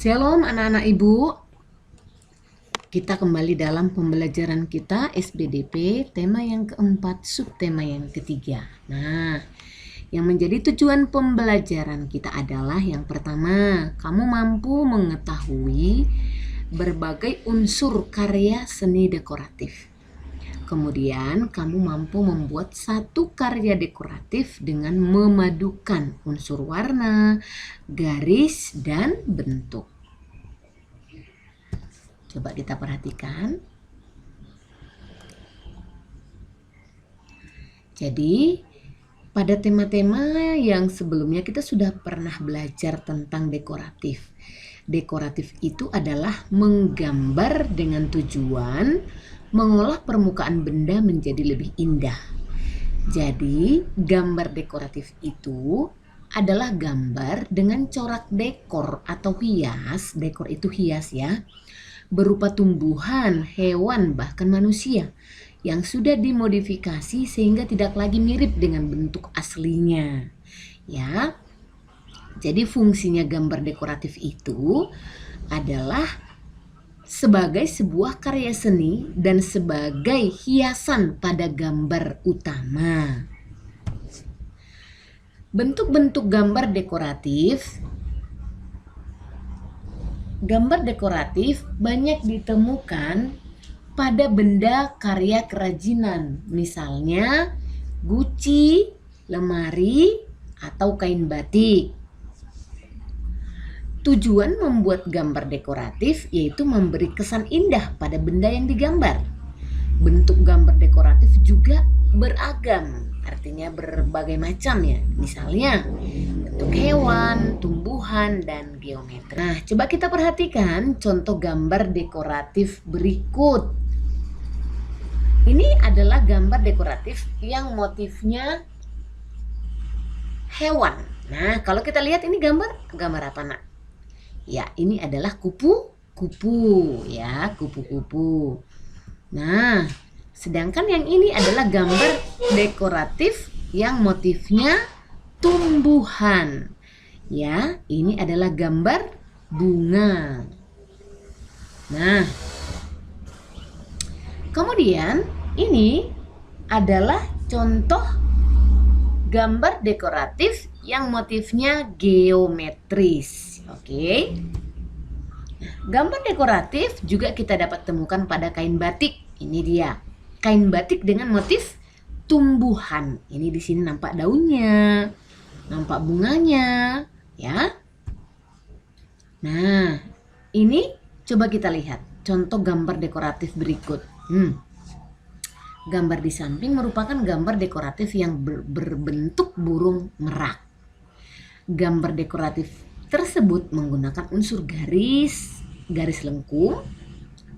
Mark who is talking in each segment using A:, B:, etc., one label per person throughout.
A: Shalom anak-anak ibu. Kita kembali dalam pembelajaran kita SBDP, tema yang keempat, subtema yang ketiga. Nah, yang menjadi tujuan pembelajaran kita adalah yang pertama, kamu mampu mengetahui berbagai unsur karya seni dekoratif. Kemudian kamu mampu membuat satu karya dekoratif dengan memadukan unsur warna, garis, dan bentuk. Coba kita perhatikan. Jadi, pada tema-tema yang sebelumnya kita sudah pernah belajar tentang dekoratif. Dekoratif itu adalah menggambar dengan tujuan mengolah permukaan benda menjadi lebih indah. Jadi, gambar dekoratif itu adalah gambar dengan corak dekor atau hias. Dekor itu hias ya, berupa tumbuhan, hewan, bahkan manusia yang sudah dimodifikasi sehingga tidak lagi mirip dengan bentuk aslinya. Ya. Jadi fungsinya gambar dekoratif itu adalah sebagai sebuah karya seni dan sebagai hiasan pada gambar utama. Bentuk-bentuk gambar dekoratif. Gambar dekoratif banyak ditemukan pada benda karya kerajinan, misalnya guci, lemari, atau kain batik. Tujuan membuat gambar dekoratif yaitu memberi kesan indah pada benda yang digambar. Bentuk gambar dekoratif juga beragam, artinya berbagai macam ya. Misalnya bentuk hewan, tumbuhan, dan geometri. Nah, coba kita perhatikan contoh gambar dekoratif berikut. Ini adalah gambar dekoratif yang motifnya hewan. Nah, kalau kita lihat ini gambar apa nak? Ya, ini adalah kupu-kupu ya, kupu-kupu. Nah, sedangkan yang ini adalah gambar dekoratif yang motifnya tumbuhan. Ya, ini adalah gambar bunga. Nah, kemudian ini adalah contoh gambar dekoratif yang motifnya geometris. Oke. Gambar dekoratif juga kita dapat temukan pada kain batik. Ini dia. Kain batik dengan motif tumbuhan. Ini di sini nampak daunnya, nampak bunganya, ya. Nah, ini coba kita lihat contoh gambar dekoratif berikut. Gambar di samping merupakan gambar dekoratif yang berbentuk burung merak. Gambar dekoratif tersebut menggunakan unsur garis lengkung,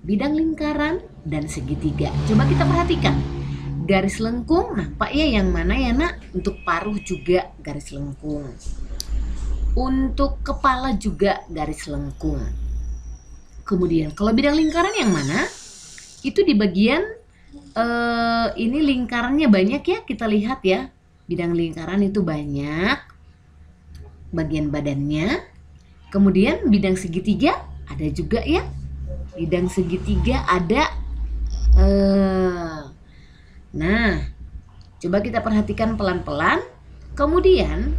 A: bidang lingkaran, dan segitiga. Coba kita perhatikan. Garis lengkung nampak ya yang mana ya nak? Untuk paruh juga garis lengkung. Untuk kepala juga garis lengkung. Kemudian kalau bidang lingkaran yang mana? Itu di bagian ini lingkarannya banyak ya, kita lihat ya. Bidang lingkaran itu banyak. Bagian badannya. Kemudian bidang segitiga ada juga ya. Bidang segitiga ada. Nah, coba kita perhatikan pelan-pelan. Kemudian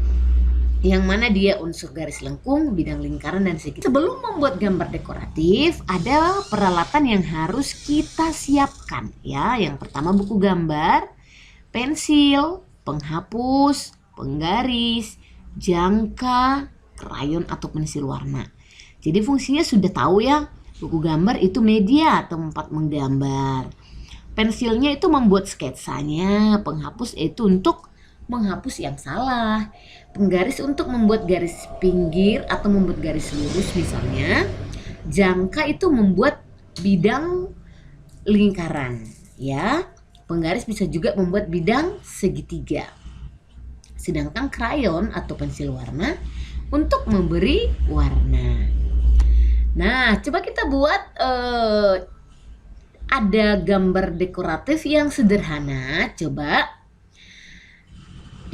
A: yang mana dia unsur garis lengkung, bidang lingkaran, dan segitiga. Sebelum membuat gambar dekoratif, ada peralatan yang harus kita siapkan ya. Yang pertama buku gambar, pensil, penghapus, penggaris, jangka, krayon atau pensil warna. Jadi fungsinya sudah tahu ya. Buku gambar itu media tempat menggambar. Pensilnya itu membuat sketsanya, penghapus itu untuk menghapus yang salah, penggaris untuk membuat garis pinggir atau membuat garis lurus misalnya, jangka itu membuat bidang lingkaran ya, penggaris bisa juga membuat bidang segitiga, sedangkan krayon atau pensil warna untuk memberi warna. Nah, coba kita buat ada gambar dekoratif yang sederhana. Coba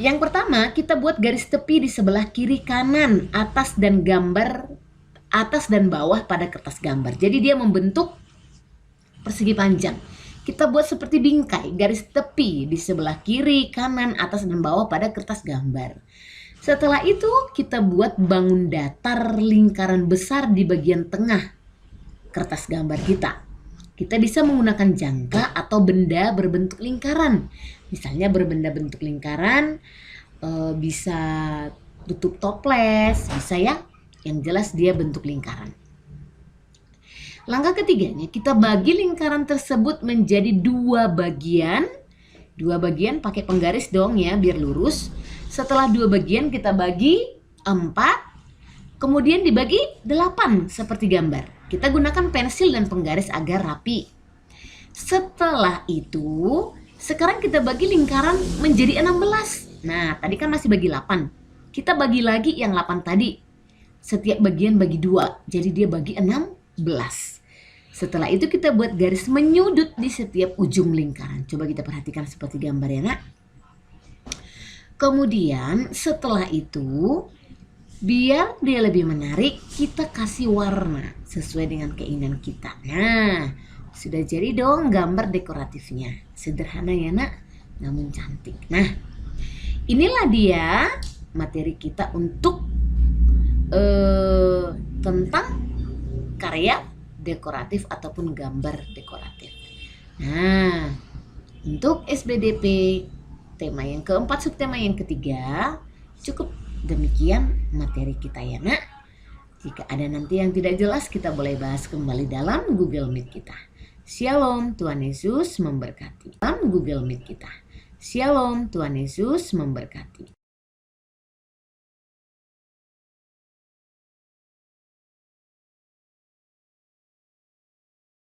A: yang pertama kita buat garis tepi di sebelah kiri kanan, atas, dan gambar atas dan bawah pada kertas gambar. Jadi dia membentuk persegi panjang. Kita buat seperti bingkai, garis tepi di sebelah kiri, kanan, atas, dan bawah pada kertas gambar. Setelah itu kita buat bangun datar lingkaran besar di bagian tengah kertas gambar kita. Kita bisa menggunakan jangka atau benda berbentuk lingkaran. Misalnya berbenda bentuk lingkaran, bisa tutup toples, bisa ya. Yang jelas dia bentuk lingkaran. Langkah ketiganya, kita bagi lingkaran tersebut menjadi dua bagian. Dua bagian pakai penggaris dong ya, biar lurus. Setelah dua bagian kita bagi 4, kemudian dibagi 8 seperti gambar. Kita gunakan pensil dan penggaris agar rapi. Setelah itu, sekarang kita bagi lingkaran menjadi 16. Nah, tadi kan masih bagi 8. Kita bagi lagi yang 8 tadi. Setiap bagian bagi 2, jadi dia bagi 16. Setelah itu kita buat garis menyudut di setiap ujung lingkaran. Coba kita perhatikan seperti gambar ya nak. Kemudian setelah itu, biar dia lebih menarik, kita kasih warna sesuai dengan keinginan kita. Nah, sudah jadi dong gambar dekoratifnya. Sederhana ya nak, namun cantik. Nah, inilah dia materi kita untuk tentang karya dekoratif ataupun gambar dekoratif. Nah, untuk SBDP tema yang keempat, subtema yang ketiga, cukup demikian materi kita ya nak. Jika ada nanti yang tidak jelas, kita boleh bahas kembali dalam Google Meet kita. Shalom, Tuhan Yesus memberkati. Dalam Google Meet kita. Shalom, Tuhan Yesus memberkati.